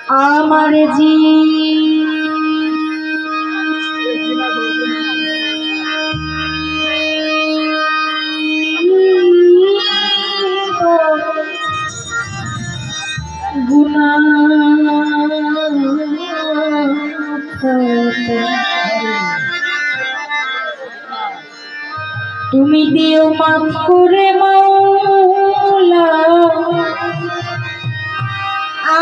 আমার গুনাহ তুমি দিও মাফ করে মাওলা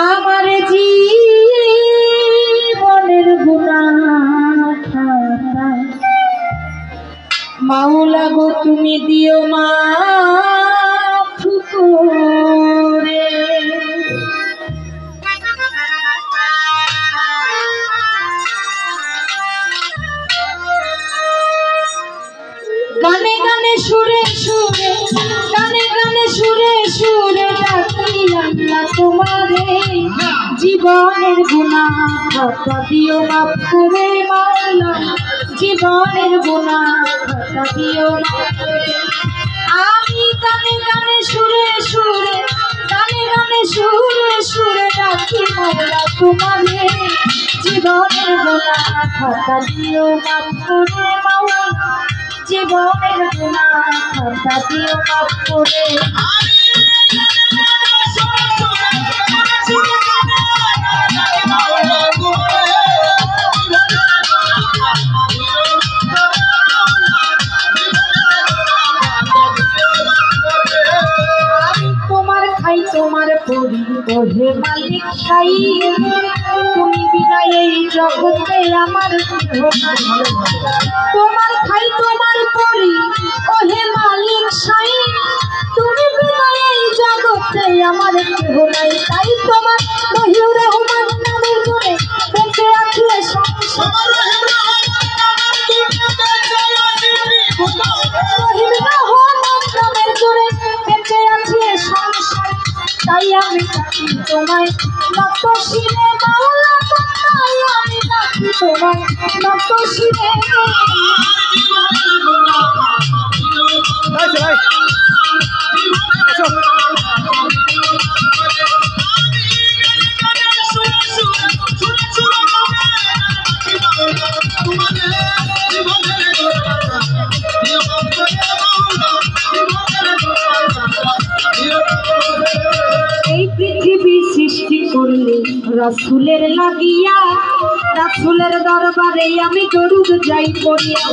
আমার জীবনের গুনাহ মাওলা গো তুমি দিও মাফ করে। গানে গানে সুরে সুরে গানে গানে সুরে সুরে ডাকি আল্লাহ তোমারে জীবনের গুনাহ খাতা দিও মাফ করে মাওলা জীবনের গুনাহ খাতা দিও মাফ করে। আমি গানে গানে সুরে সুরে গানে গানে সুরে সুরে ডাকি মাওলা তোমারে জীবনের গুনাহ খাতা দিও মাফ করে মাওলা জীবনের গুনাহ খাতা দিও মাফ করে। তোমার পরি ওহে মালিক সাই তুমি বিনা এই জগতে আমার তোমার খাই তোমার পরি ওহে মালিক সাই তুমি বিনা এই জগতে আমার কেহ নাই। তাই তোমার রহিম রহমান নামের গুণে বেঁচে আছি সংসার রহিম রহমান নামের গুণে বেঁচে আছি সংসার। তাই আমি ডাকি তোমায় নত শিরে মাওলা তাই আমি ডাকি তোমায় নত শিরে। এই পৃথিবী সৃষ্টি করলে রাসূলের লাগিয়া রাসূলের দরবারে আমি দরুদ যাই পড়িয়া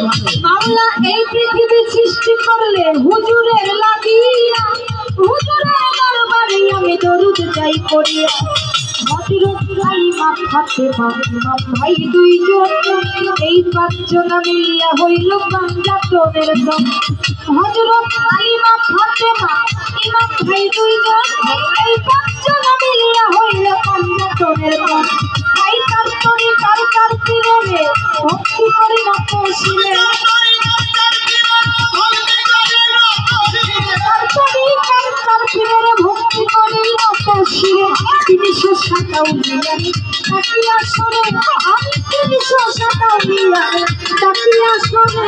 মাওলা এই পৃথিবী সৃষ্টি করলে হুজুরের লাগিয়া হুজুরের দরবারে আমি দরুদ যাই পড়িয়া। হযরত আলী ফাতেমা ইমাম ভাই দুইজন এই পাঁচজন মিলিয়া হইল পাঞ্জাতনের দম। হযরত আলী ফাতেমা ইমাম ভাই দুইজন এই পাঁচজন মিলিয়া হইল পাঞ্জাতনের দম। তাই তার তরি তার তার প্রেমে ভক্তি করি নত শিরে ভক্তি করি নত শিরে। 357 তাকিয়া শোনে আমি 357 তাকিয়া শোনে।